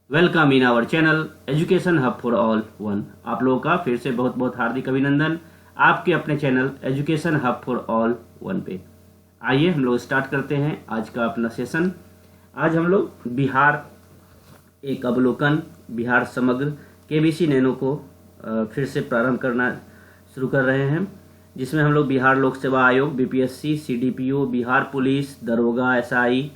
Welcome in our channel education hub for all one. आप लोगों का फिर से बहुत बहुत हार्दिक अभिनंदन आपके अपने channel education hub for all one पे। आइए हम लोग स्टार्ट करते हैं आज का अपना सेशन। आज हम लोग बिहार एक अवलोकन, बिहार समग्र केबीसी नैनो को फिर से प्रारंभ करना शुरू कर रहे हैं, जिसमें हम लोग बिहार लोक सेवा आयोग बीपीएससी, सीडीपीओ, बिहार पुलिस दरोगा एसआई,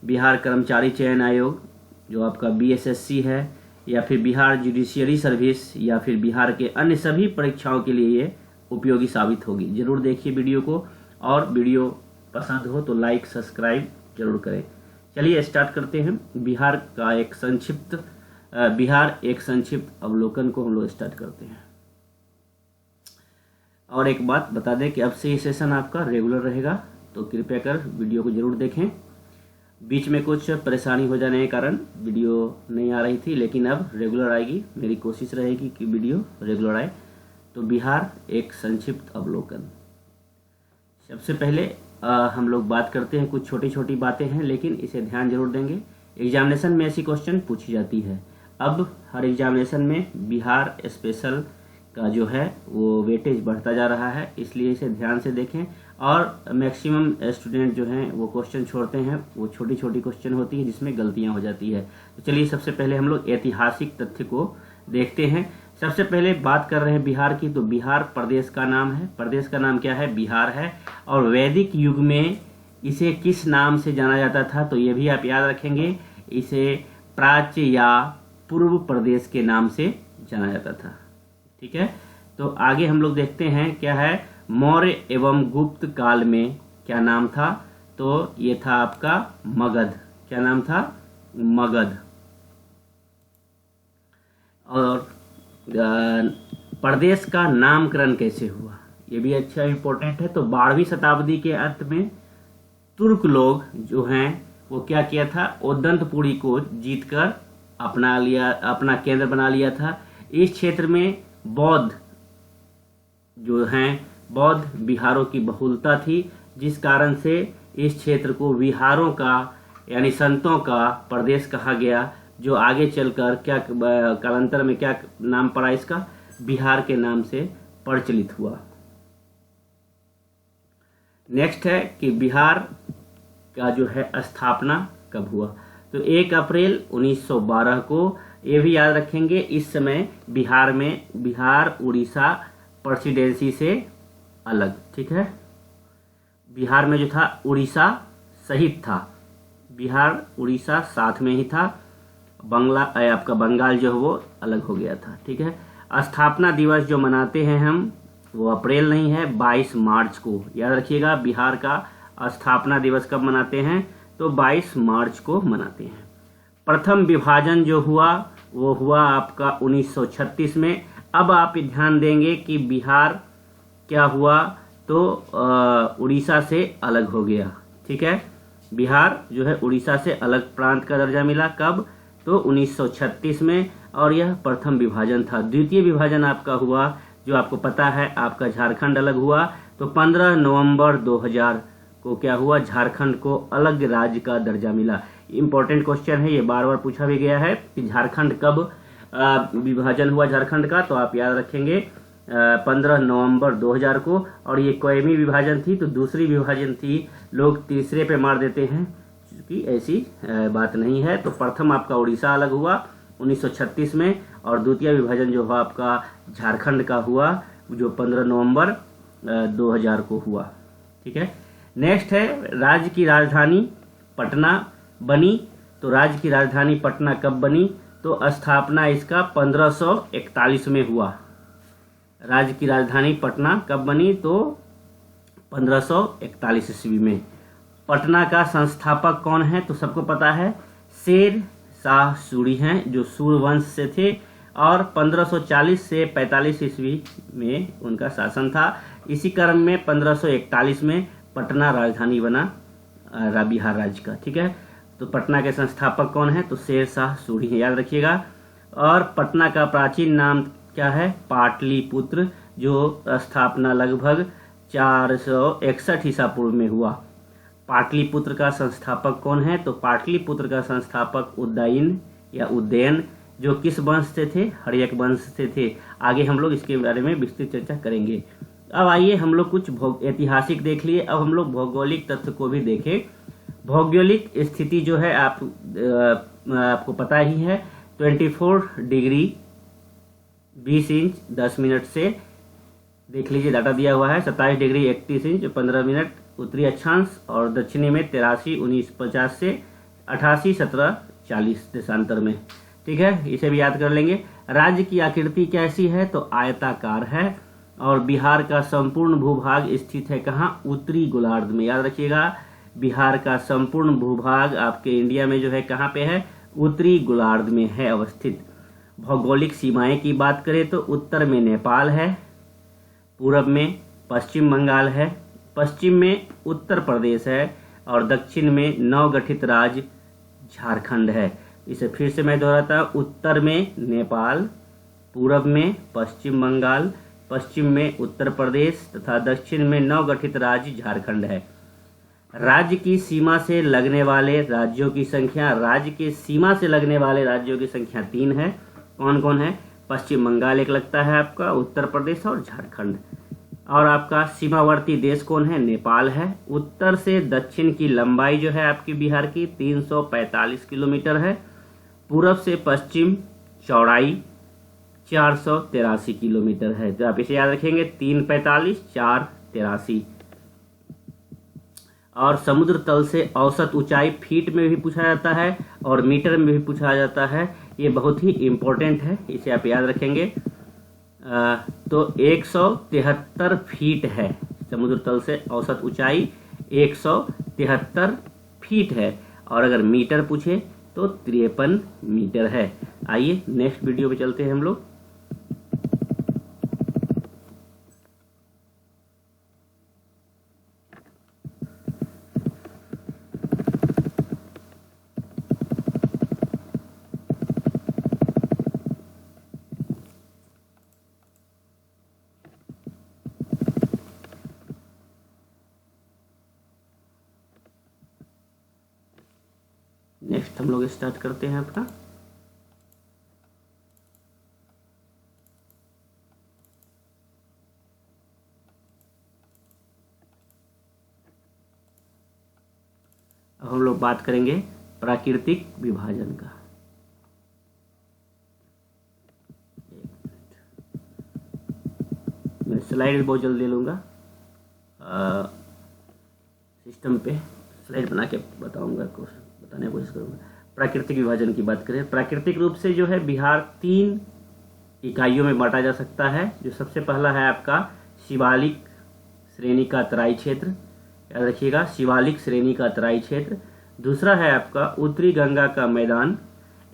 बिहार कर्मचारी चयन आयोग जो आपका बीएसएससी है, या फिर बिहार जुडिशियरी सर्विस, या फिर बिहार के अन्य सभी परीक्षाओं के लिए ये उपयोगी साबित होगी। जरूर देखिए वीडियो को, और वीडियो पसंद हो तो लाइक सब्सक्राइब जरूर करें। चलिए स्टार्ट करते हैं। बिहार एक संक्षिप्त अवलोकन को हम लोग स्टार्ट करते हैं। और एक बात बता दें कि अब से ये सेशन आपका रेगुलर रहेगा, तो कृपया कर वीडियो को जरूर देखें। बीच में कुछ परेशानी हो जाने के कारण वीडियो नहीं आ रही थी, लेकिन अब रेगुलर आएगी। मेरी कोशिश रहेगी कि वीडियो रेगुलर आए। तो बिहार एक संक्षिप्त अवलोकन। सबसे पहले हम लोग बात करते हैं, कुछ छोटी छोटी बातें हैं लेकिन इसे ध्यान जरूर देंगे। एग्जामिनेशन में ऐसी क्वेश्चन पूछी जाती है। अब हर एग्जामिनेशन में बिहार स्पेशल का जो है वो वेटेज बढ़ता जा रहा है, इसलिए इसे ध्यान से देखें। और मैक्सिमम स्टूडेंट जो हैं वो क्वेश्चन छोड़ते हैं, वो छोटी छोटी क्वेश्चन होती है जिसमें गलतियां हो जाती है। तो चलिए सबसे पहले हम लोग ऐतिहासिक तथ्य को देखते हैं। सबसे पहले बात कर रहे हैं बिहार की, तो बिहार प्रदेश का नाम है। प्रदेश का नाम क्या है? बिहार है। और वैदिक युग में इसे किस नाम से जाना जाता था? तो ये भी आप याद रखेंगे, इसे प्राच्य या पूर्व प्रदेश के नाम से जाना जाता था। ठीक है, तो आगे हम लोग देखते हैं क्या है। मौर्य एवं गुप्त काल में क्या नाम था? तो ये था आपका मगध। क्या नाम था? मगध। और प्रदेश का नामकरण कैसे हुआ, ये भी अच्छा इंपॉर्टेंट है। तो 12वीं शताब्दी के अंत में तुर्क लोग जो हैं वो क्या किया था, ओदंतपुरी को जीतकर अपना केंद्र बना लिया था। इस क्षेत्र में बौद्ध जो हैं, बौद्ध विहारों की बहुलता थी, जिस कारण से इस क्षेत्र को विहारों का यानी संतों का प्रदेश कहा गया, जो आगे चलकर क्या कालांतर में क्या नाम पड़ा इसका, बिहार के नाम से प्रचलित हुआ। नेक्स्ट है कि बिहार का जो है स्थापना कब हुआ? तो 1 अप्रैल 1912 को। ये भी याद रखेंगे, इस समय बिहार उड़ीसा प्रेसिडेंसी से अलग। ठीक है, बिहार में जो था उड़ीसा सहित था, बिहार उड़ीसा साथ में ही था। आपका बंगाल जो है वो अलग हो गया था। ठीक है, स्थापना दिवस जो मनाते हैं हम, वो अप्रैल नहीं है, 22 मार्च को। याद रखिएगा, बिहार का स्थापना दिवस कब मनाते हैं? तो 22 मार्च को मनाते हैं। प्रथम विभाजन जो हुआ वो हुआ आपका 1936 में। अब आप ध्यान देंगे कि बिहार क्या हुआ, तो उड़ीसा से अलग हो गया। ठीक है, बिहार जो है उड़ीसा से अलग प्रांत का दर्जा मिला। कब? तो 1936 में। और यह प्रथम विभाजन था। द्वितीय विभाजन आपका हुआ, जो आपको पता है, आपका झारखंड अलग हुआ। तो 15 नवंबर 2000 को क्या हुआ, झारखंड को अलग राज्य का दर्जा मिला। इंपॉर्टेंट क्वेश्चन है, ये बार बार पूछा भी गया है कि झारखंड कब विभाजन हुआ झारखंड का, तो आप याद रखेंगे 15 नवंबर 2000 को। और ये कोयमी विभाजन थी, तो दूसरी विभाजन थी। लोग तीसरे पे मार देते हैं, क्योंकि ऐसी बात नहीं है। तो प्रथम आपका उड़ीसा अलग हुआ 1936 में, और द्वितीय विभाजन जो हुआ आपका झारखंड का हुआ, जो 15 नवंबर 2000 को हुआ। ठीक है, नेक्स्ट है राज्य की राजधानी पटना बनी। तो राज्य की राजधानी पटना कब बनी? तो स्थापना इसका 1541 में हुआ। राज्य की राजधानी पटना कब बनी? तो 1541 ईस्वी में। पटना का संस्थापक कौन है? तो सबको पता है, शेर शाह सूरी हैं, जो सूर वंश से थे। और 1540 से 45 ईस्वी में उनका शासन था। इसी क्रम में 1541 में पटना राजधानी बना बिहार राज्य का। ठीक है, तो पटना के संस्थापक कौन है? तो शेर शाह सूरी है, याद रखिएगा। और पटना का प्राचीन नाम क्या है? पाटलिपुत्र, जो स्थापना लगभग 461 ईसा पूर्व में हुआ। पाटलिपुत्र का संस्थापक कौन है? तो पाटलिपुत्र का संस्थापक उदयन या उदयन जो किस वंश से थे, हर्यक वंश से थे। आगे हम लोग इसके बारे में विस्तृत चर्चा करेंगे। अब आइए हम लोग कुछ ऐतिहासिक देख लिए, अब हम लोग भौगोलिक तथ्य को भी देखें। भौगोलिक स्थिति जो है आपको पता ही है, 24 डिग्री 20 इंच 10 मिनट से देख लीजिए, डाटा दिया हुआ है। 27 डिग्री 31 इंच 15 मिनट उत्तरी अक्षांश, और दक्षिणी में 83 19 50 से 88 17 40 देशांतर में। ठीक है, इसे भी याद कर लेंगे। राज्य की आकृति कैसी है, तो आयताकार है, और बिहार का संपूर्ण भूभाग स्थित है कहाँ, उत्तरी गोलार्ध में। याद रखिएगा, बिहार का संपूर्ण भूभाग आपके इंडिया में जो है कहाँ पे है, उत्तरी गोलार्ध में है अवस्थित। भौगोलिक सीमाएं की बात करें तो उत्तर में नेपाल है, पूरब में पश्चिम बंगाल है, पश्चिम में उत्तर प्रदेश है, और दक्षिण में नवगठित राज्य झारखंड है। इसे फिर से मैं दोहराता हूँ, उत्तर में नेपाल, पूरब में पश्चिम बंगाल, पश्चिम में उत्तर प्रदेश तथा दक्षिण में नवगठित राज्य झारखंड है। राज्य की सीमा से लगने वाले राज्यों की संख्या, राज्य के सीमा से लगने वाले राज्यों की संख्या 3 है। कौन कौन है, पश्चिम बंगाल एक लगता है आपका, उत्तर प्रदेश और झारखंड। और आपका सीमावर्ती देश कौन है, नेपाल है। उत्तर से दक्षिण की लंबाई जो है आपकी बिहार की 345 किलोमीटर है। पूरब से पश्चिम चौड़ाई 483 किलोमीटर है। तो आप इसे याद रखेंगे, 345 483। और समुद्र तल से औसत ऊंचाई फीट में भी पूछा जाता है और मीटर में भी पूछा जाता है। ये बहुत ही इम्पोर्टेंट है, इसे आप याद रखेंगे। तो 173 फीट है, समुद्र तल से औसत ऊंचाई 173 फीट है। और अगर मीटर पूछे तो 53 मीटर है। आइए नेक्स्ट वीडियो पे चलते हैं हम लोग। नेक्स्ट हम लोग स्टार्ट करते हैं अपना। अब हम लोग बात करेंगे प्राकृतिक विभाजन का। मैं स्लाइड बहुत जल्दी लूँगा, सिस्टम पे स्लाइड बना के बताने की कोशिश करूँगा। प्राकृतिक विभाजन की बात करें, प्राकृतिक रूप से जो है बिहार 3 इकाइयों में बांटा जा सकता है। जो सबसे पहला है आपका शिवालिक श्रेणी का तराई क्षेत्र, याद रखिएगा, शिवालिक श्रेणी का तराई क्षेत्र। दूसरा है आपका उत्तरी गंगा का मैदान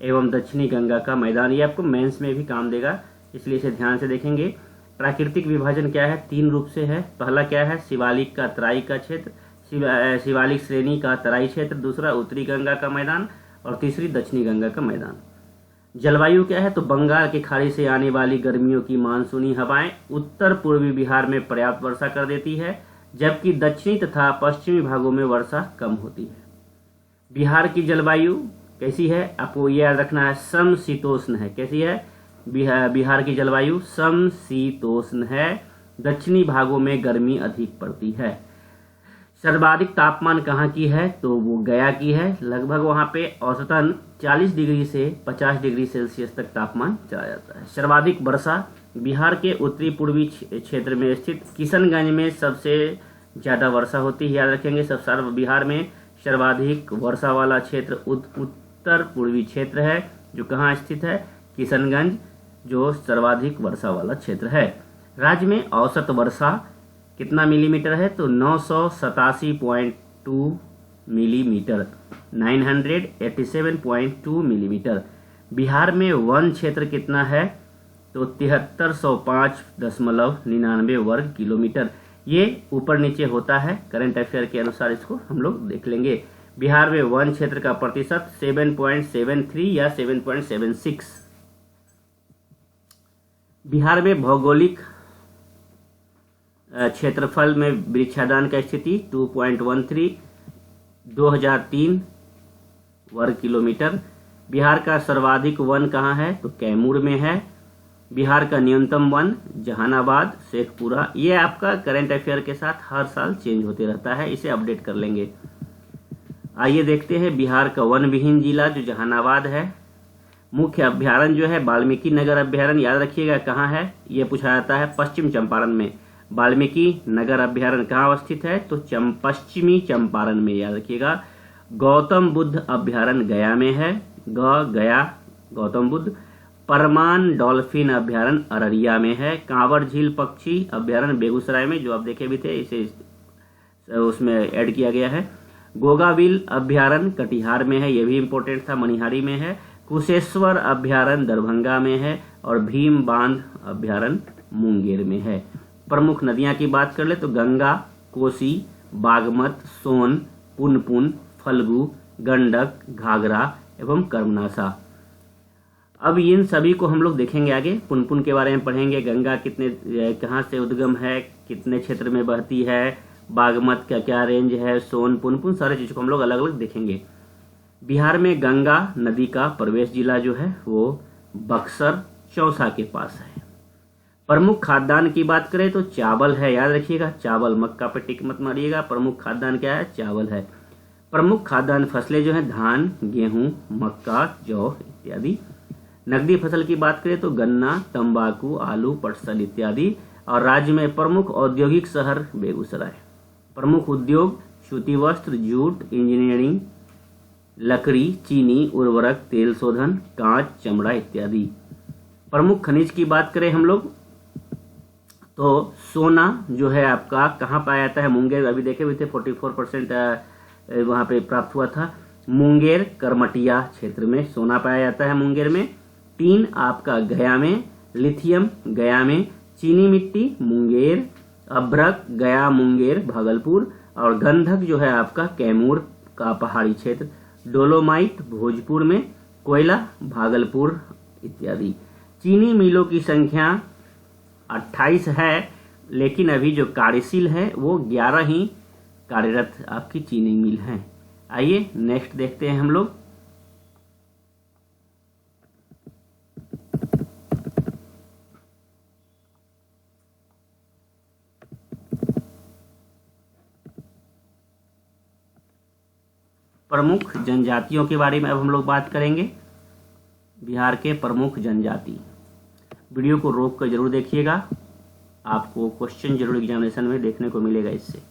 एवं दक्षिणी गंगा का मैदान। ये आपको मेंस में भी काम देगा, इसलिए इसे ध्यान से देखेंगे। प्राकृतिक विभाजन क्या है, 3 रूप से है। पहला क्या है, शिवालिक का तराई का क्षेत्र, शिवालिक श्रेणी का तराई क्षेत्र। दूसरा उत्तरी गंगा का मैदान, और तीसरी दक्षिणी गंगा का मैदान। जलवायु क्या है, तो बंगाल की खाड़ी से आने वाली गर्मियों की मानसूनी हवाएं उत्तर पूर्वी बिहार में पर्याप्त वर्षा कर देती है, जबकि दक्षिणी तथा पश्चिमी भागों में वर्षा कम होती है। बिहार की जलवायु कैसी है, आपको यह याद रखना है, समशीतोष्ण है। कैसी है, बिहार की जलवायु समशीतोष्ण है। दक्षिणी भागों में गर्मी अधिक पड़ती है। सर्वाधिक तापमान कहाँ की है, तो वो गया की है। लगभग वहाँ पे औसतन 40 डिग्री से 50 डिग्री सेल्सियस तक तापमान चला जाता है। सर्वाधिक वर्षा बिहार के उत्तरी पूर्वी क्षेत्र में स्थित किशनगंज में सबसे ज़्यादा वर्षा होती है। याद रखेंगे, सब बिहार में सर्वाधिक वर्षा वाला क्षेत्र उत्तर पूर्वी क्षेत्र है, जो कहाँ स्थित है, किशनगंज, जो सर्वाधिक वर्षा वाला क्षेत्र है। राज्य में औसत वर्षा कितना मिलीमीटर है, तो 987.2 मिलीमीटर, 987.2 मिलीमीटर। बिहार में वन क्षेत्र कितना है, तो 7305.99 वर्ग किलोमीटर। ये ऊपर नीचे होता है, करंट अफेयर के अनुसार इसको हम लोग देख लेंगे। बिहार में वन क्षेत्र का प्रतिशत 7.73 या 7.76। बिहार में भौगोलिक क्षेत्रफल में वृक्षादान का स्थिति 2.13 2003 वर्ग किलोमीटर। बिहार का सर्वाधिक वन कहाँ है? तो कैमूर में है। बिहार का न्यूनतम वन जहानाबाद, शेखपुरा। ये आपका करंट अफेयर के साथ हर साल चेंज होते रहता है, इसे अपडेट कर लेंगे। आइए देखते हैं बिहार का वन विहीन जिला जो जहानाबाद है। मुख्य अभ्यारण्य जो है वाल्मीकि नगर अभ्यारण्य, याद रखिएगा कहाँ है, ये पूछा जाता है पश्चिम चंपारण में। वाल्मीकि नगर अभ्यारण्य कहाँ अवस्थित है? तो पश्चिमी चंपारण में, याद रखिएगा। गौतम बुद्ध अभ्यारण्य गया में है, गया गौतम बुद्ध। परमान डॉल्फिन अभ्यारण्य अररिया में है। कांवर झील पक्षी अभ्यारण्य बेगूसराय में, जो आप देखे भी थे, इसे उसमें ऐड किया गया है। गोगाविल अभ्यारण्य कटिहार में है, ये भी इंपॉर्टेंट था, मनिहारी में है। कुशेश्वर अभ्यारण्य दरभंगा में है और भीम बांध अभ्यारण्य मुंगेर में है। प्रमुख नदियां की बात कर ले तो गंगा, कोसी, बागमत, सोन, पुनपुन, फल्गु, गंडक, घाघरा एवं कर्मनासा। अब इन सभी को हम लोग देखेंगे आगे। पुनपुन के बारे में पढ़ेंगे, गंगा कहाँ से उद्गम है, कितने क्षेत्र में बहती है, बागमत का क्या रेंज है, सोन, पुनपुन, सारे चीजों को हम लोग अलग अलग देखेंगे। बिहार में गंगा नदी का प्रवेश जिला जो है वो बक्सर चौसा के पास है। प्रमुख खाद्यान्न की बात करें तो चावल है, याद रखिएगा, चावल, मक्का पे टिक मत मारिएगा, प्रमुख खाद्यान्न क्या है? चावल है। प्रमुख खाद्यान्न फसलें जो है धान, गेहूं, मक्का, जौ इत्यादि। नकदी फसल की बात करें तो गन्ना, तंबाकू, आलू, पटसन इत्यादि। और राज्य में प्रमुख औद्योगिक शहर बेगूसराय। प्रमुख उद्योग सूती वस्त्र, जूट, इंजीनियरिंग, लकड़ी, चीनी, उर्वरक, तेल शोधन, कांच, चमड़ा इत्यादि। प्रमुख खनिज की बात करें हम लोग तो सोना जो है आपका कहाँ पाया जाता है? मुंगेर, अभी देखे हुए थे 44% वहाँ पे प्राप्त हुआ था। मुंगेर करमटिया क्षेत्र में सोना पाया जाता है मुंगेर में। टीन आपका गया में, लिथियम गया में, चीनी मिट्टी मुंगेर, अभ्रक गया, मुंगेर, भागलपुर। और गंधक जो है आपका कैमूर का पहाड़ी क्षेत्र। डोलोमाइट भोजपुर में, कोयला भागलपुर इत्यादि। चीनी मिलों की संख्या 28 है, लेकिन अभी जो कार्यशील है वो 11 ही कार्यरत आपकी चीनी मिल हैं। आइए नेक्स्ट देखते हैं हम लोग। प्रमुख जनजातियों के बारे में अब हम लोग बात करेंगे। बिहार के प्रमुख जनजाति, वीडियो को रोक कर जरूर देखिएगा, आपको क्वेश्चन जरूर एग्जामिनेशन में देखने को मिलेगा इससे।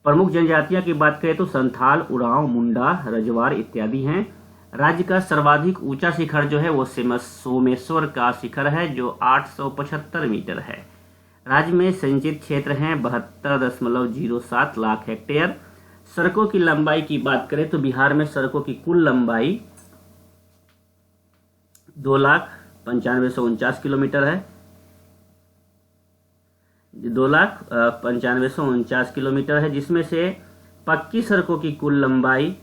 प्रमुख जनजातियां की बात करें तो संथाल, उरांव, मुंडा, रजवार इत्यादि हैं। राज्य का सर्वाधिक ऊंचा शिखर जो है वो सोमेश्वर का शिखर है जो 875 मीटर है। राज्य में संचित क्षेत्र हैं 72.07 लाख हेक्टेयर। सड़कों की लंबाई की बात करें तो बिहार में सड़कों की कुल लंबाई 2,95,149 किलोमीटर है। 2,95,149 किलोमीटर है, जिसमें से पक्की सड़कों की कुल लंबाई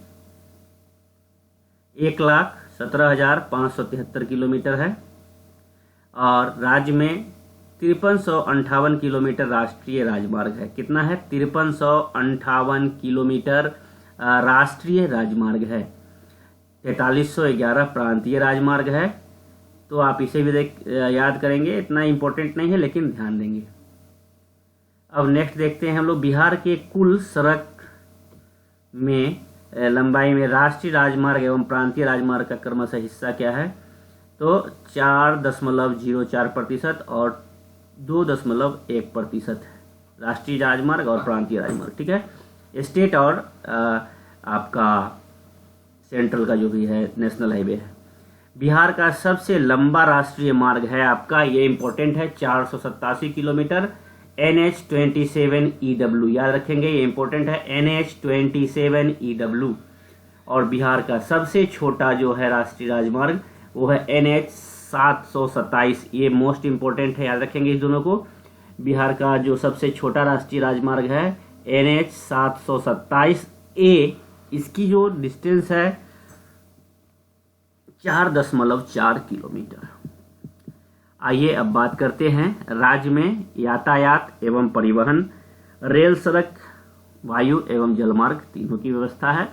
1,17,573 किलोमीटर है। और राज्य में 5358 किलोमीटर राष्ट्रीय राजमार्ग है। कितना है? 5358 किलोमीटर राष्ट्रीय राजमार्ग है। 4311 प्रांतीय राजमार्ग है। तो आप इसे भी याद करेंगे, इतना इंपॉर्टेंट नहीं है लेकिन ध्यान देंगे। अब नेक्स्ट देखते हैं हम लोग बिहार के कुल सड़क में लंबाई में राष्ट्रीय राजमार्ग एवं प्रांतीय राजमार्ग का क्रमशः हिस्सा क्या है? तो 4.04% और 2.1% है राष्ट्रीय राजमार्ग और प्रांतीय राजमार्ग, ठीक है। स्टेट और आपका सेंट्रल का जो भी है नेशनल हाईवे है। बिहार का सबसे लंबा राष्ट्रीय मार्ग है आपका, ये इंपॉर्टेंट है, 487 किलोमीटर NH-27EW, याद रखेंगे, ये इंपॉर्टेंट है, NH-27EW। और बिहार का सबसे छोटा जो है राष्ट्रीय राजमार्ग वो है NH-727, ये मोस्ट इंपॉर्टेंट है, याद रखेंगे इस दोनों को। बिहार का जो सबसे छोटा राष्ट्रीय राजमार्ग है NH-727A, इसकी जो डिस्टेंस है 4.4 किलोमीटर। आइए अब बात करते हैं राज्य में यातायात एवं परिवहन, रेल, सड़क, वायु एवं जलमार्ग तीनों की व्यवस्था है।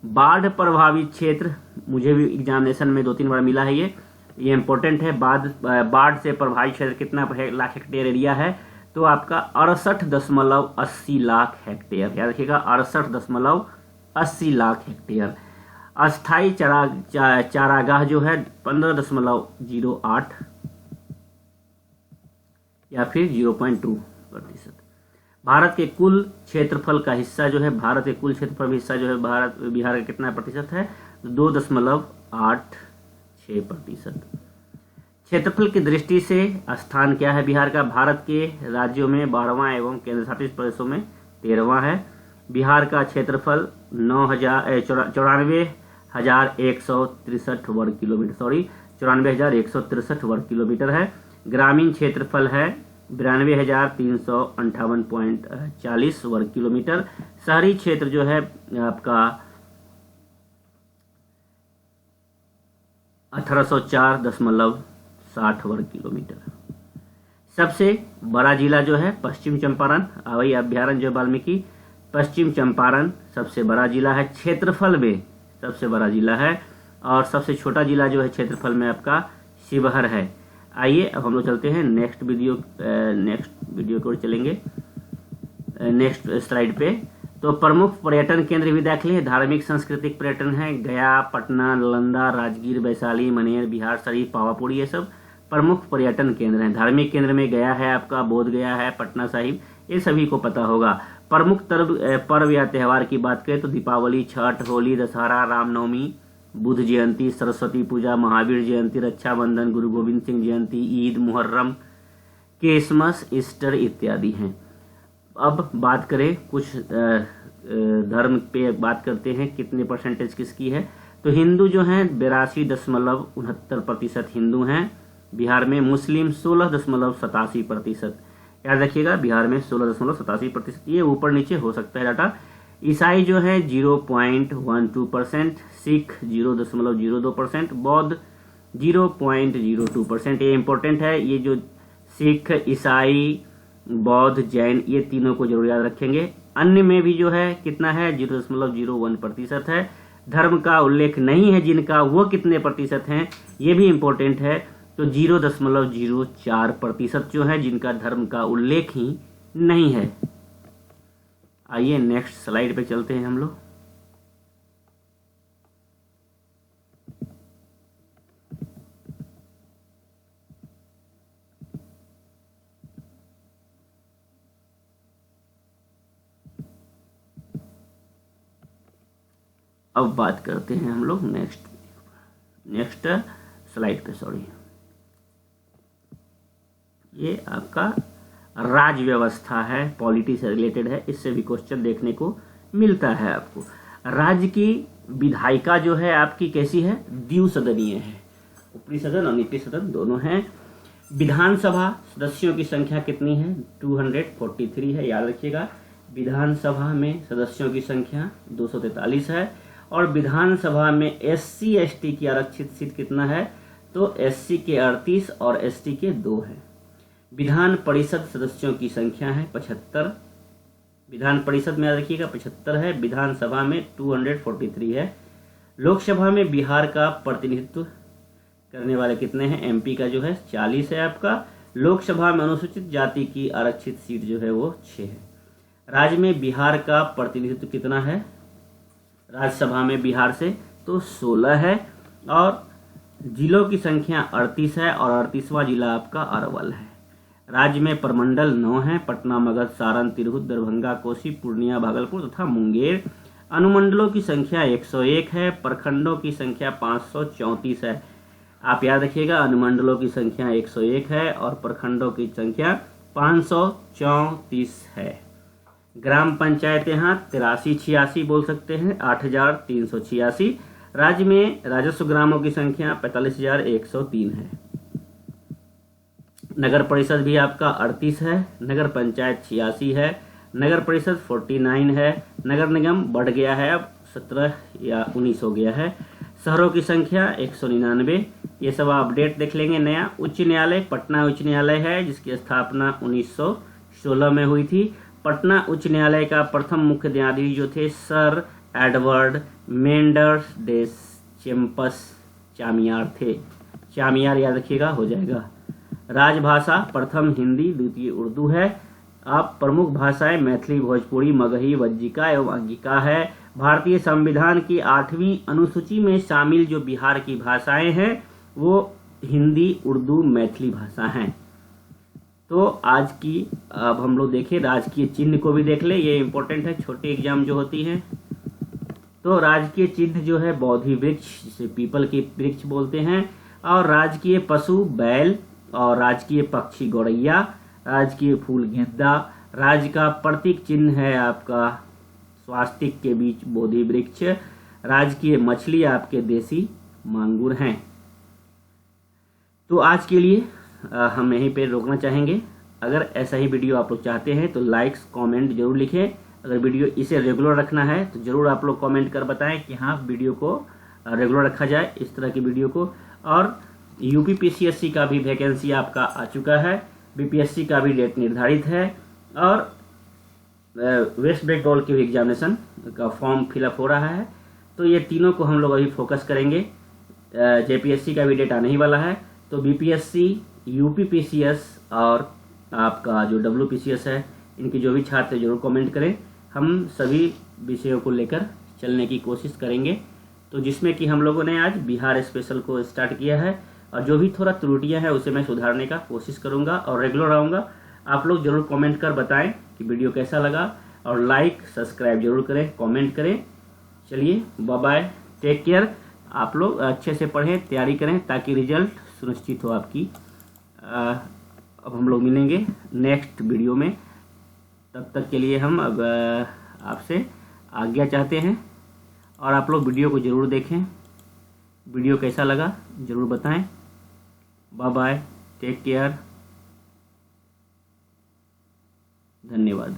बाढ़ प्रभावित क्षेत्र, मुझे भी एग्जामिनेशन में 2-3 बार मिला है ये इंपॉर्टेंट है। बाढ़ से प्रभावित क्षेत्र कितना लाख हेक्टेयर एरिया है, तो आपका 68.80 लाख हेक्टेयर, याद रखिएगा 68.80 लाख हेक्टेयर। अस्थाई चारागाह जो है 15.08 या फिर 0.2%। भारत के कुल क्षेत्रफल का हिस्सा जो है, भारत के कुल क्षेत्रफल हिस्सा जो है बिहार का कितना प्रतिशत है, 2.86%। क्षेत्रफल की दृष्टि से स्थान क्या है बिहार का, भारत के राज्यों में 12वां एवं केंद्र शासित प्रदेशों में 13वां है। बिहार का क्षेत्रफल 94,163 वर्ग किलोमीटर है। ग्रामीण क्षेत्रफल है 92,358.40 वर्ग किलोमीटर। शहरी क्षेत्र जो है आपका 1804.60 वर्ग किलोमीटर। सबसे बड़ा जिला जो है पश्चिम चंपारण, वही अभ्यारण्य जो वाल्मीकि, पश्चिम चंपारण सबसे बड़ा जिला है, क्षेत्रफल में सबसे बड़ा जिला है। और सबसे छोटा जिला जो है क्षेत्रफल में आपका शिवहर है। आइए अब हम लोग चलते हैं नेक्स्ट वीडियो की ओर चलेंगे, नेक्स्ट स्लाइड पे। तो प्रमुख पर्यटन केंद्र भी देख लें। धार्मिक सांस्कृतिक पर्यटन है, गया, पटना, नालंदा, राजगीर, वैशाली, मनेर, बिहार शरीफ, पावापुरी, ये सब प्रमुख पर्यटन केंद्र हैं। धार्मिक केंद्र में गया है आपका, बोध गया है, पटना साहिब, ये सभी को पता होगा। प्रमुख पर्व या त्यौहार की बात करें तो दीपावली, छठ, होली, दशहरा, रामनवमी, बुद्ध जयंती, सरस्वती पूजा, महावीर जयंती, रक्षाबंधन, गुरु गोविंद सिंह जयंती, ईद, मुहर्रम, क्रिसमस, ईस्टर इत्यादि हैं। अब बात करें कुछ धर्म पे बात करते हैं, कितने परसेंटेज किसकी है। तो हिंदू जो हैं 82.69% हिंदू हैं बिहार में। मुस्लिम 16.87%, याद रखिएगा बिहार में 16.87%, ये ऊपर नीचे हो सकता है डाटा। ईसाई जो है 0.12%, सिख 0.02%, बौद्ध 0.02%। ये इंपॉर्टेंट है, ये जो सिख, ईसाई, बौद्ध, जैन, ये तीनों को जरूर याद रखेंगे। अन्य में भी जो है कितना है, 0.01% है। धर्म का उल्लेख नहीं है जिनका, वो कितने प्रतिशत हैं, ये भी इंपॉर्टेंट है। तो 0.04% जो है जिनका धर्म का उल्लेख ही नहीं है। आइए नेक्स्ट स्लाइड पे चलते हैं हम लोग। अब बात करते हैं हम लोग नेक्स्ट स्लाइड पे, सॉरी, ये आपका राज्य व्यवस्था है, पॉलिटी से रिलेटेड है, इससे भी क्वेश्चन देखने को मिलता है आपको। राज्य की विधायिका जो है आपकी कैसी है, द्विसदनीय है, ऊपरी सदन और नीचली सदन दोनों हैं। विधानसभा सदस्यों की संख्या कितनी है, 243 है, याद रखिएगा। विधानसभा में सदस्यों की संख्या 243 है। और विधानसभा में SC ST की आरक्षित सीट कितना है, तो SC के 38 और ST के 2 है। विधान परिषद सदस्यों की संख्या है 75, विधान परिषद में याद रखिएगा 75 है। विधानसभा में 243 है। लोकसभा में बिहार का प्रतिनिधित्व करने वाले कितने हैं, MP का जो है 40 है आपका। लोकसभा में अनुसूचित जाति की आरक्षित सीट जो है वो 6 है। राज्य में बिहार का प्रतिनिधित्व कितना है, राज्यसभा में बिहार से तो 16 है। और जिलों की संख्या 38 है और 38वां जिला आपका अरवल है। राज्य में प्रमंडल 9 है, पटना, मगध, सारण, तिरहुत, दरभंगा, कोसी, पूर्णिया, भागलपुर तथा मुंगेर। अनुमंडलों की संख्या 101 है। प्रखंडों की संख्या 534 है। आप याद रखिएगा अनुमंडलों की संख्या 101 है और प्रखंडों की संख्या 534 है। ग्राम पंचायतें यहाँ 83-86 बोल सकते हैं, 8,386। राज्य में राजस्व ग्रामों की संख्या 45,103 है। नगर परिषद भी आपका 38 है, नगर पंचायत 86 है, नगर परिषद 49 है। नगर निगम बढ़ गया है, अब 17 या 19 हो गया है। शहरों की संख्या 199। ये सब अपडेट देख लेंगे। नया उच्च न्यायालय पटना उच्च न्यायालय है, जिसकी स्थापना 1916 में हुई थी। पटना उच्च न्यायालय का प्रथम मुख्य न्यायाधीश जो थे सर एडवर्ड मेंडर्स डे चेम्पस चामियार थे। चामियार याद रखिएगा, हो जाएगा। राजभाषा प्रथम हिंदी, द्वितीय उर्दू है। अब प्रमुख भाषाएं मैथिली, भोजपुरी, मगही, वज्जिका एवं अंगिका है। भारतीय संविधान की 8वीं अनुसूची में शामिल जो बिहार की भाषाएं हैं वो हिंदी, उर्दू, मैथिली भाषा हैं। तो आज की अब हम लोग देखें राजकीय चिन्ह को भी देख ले, ये इंपॉर्टेंट है, छोटे एग्जाम जो होती है। तो राजकीय चिन्ह जो है बोधि वृक्ष, जिसे पीपल के वृक्ष बोलते हैं, और राजकीय पशु बैल, और राजकीय पक्षी गौरैया, राजकीय फूल गेंदा। राज्य का प्रतीक चिन्ह है आपका स्वास्तिक के बीच बोधि वृक्ष। राजकीय मछली आपके देसी मांगुर हैं। तो आज के लिए हम यहीं पे रोकना चाहेंगे। अगर ऐसा ही वीडियो आप लोग चाहते हैं तो लाइक्स कमेंट जरूर लिखें। अगर वीडियो इसे रेगुलर रखना है तो जरूर आप लोग कमेंट कर बताएं कि हाँ वीडियो को रेगुलर रखा जाए, इस तरह की वीडियो को। और यूपी पीसीएससी का भी वैकेंसी आपका आ चुका है, बीपीएससी का भी डेट निर्धारित है, और वेस्ट बंगाल के भी एग्जामिनेशन का फॉर्म फिलअप हो रहा है। तो ये तीनों को हम लोग अभी फोकस करेंगे। जेपीएससी का भी डेट आने ही वाला है। तो बीपीएससी, यूपी पीसीएस और आपका जो डब्ल्यूपीसीएस है, इनके जो भी छात्र जरूर कमेंट करें। हम सभी विषयों को लेकर चलने की कोशिश करेंगे। तो जिसमें कि हम लोगों ने आज बिहार स्पेशल को स्टार्ट किया है, और जो भी थोड़ा त्रुटियां हैं उसे मैं सुधारने का कोशिश करूंगा और रेगुलर आऊँगा। आप लोग जरूर कमेंट कर बताएं कि वीडियो कैसा लगा, और लाइक सब्सक्राइब जरूर करें, कमेंट करें। चलिए बाय बाय, टेक केयर। आप लोग अच्छे से पढ़ें, तैयारी करें ताकि रिजल्ट सुनिश्चित हो आपकी। अब हम लोग मिलेंगे नेक्स्ट वीडियो में। तब तक के लिए हम अब आपसे आज्ञा चाहते हैं, और आप लोग वीडियो को ज़रूर देखें। वीडियो कैसा लगा ज़रूर बताएं। बाय बाय, टेक केयर, धन्यवाद।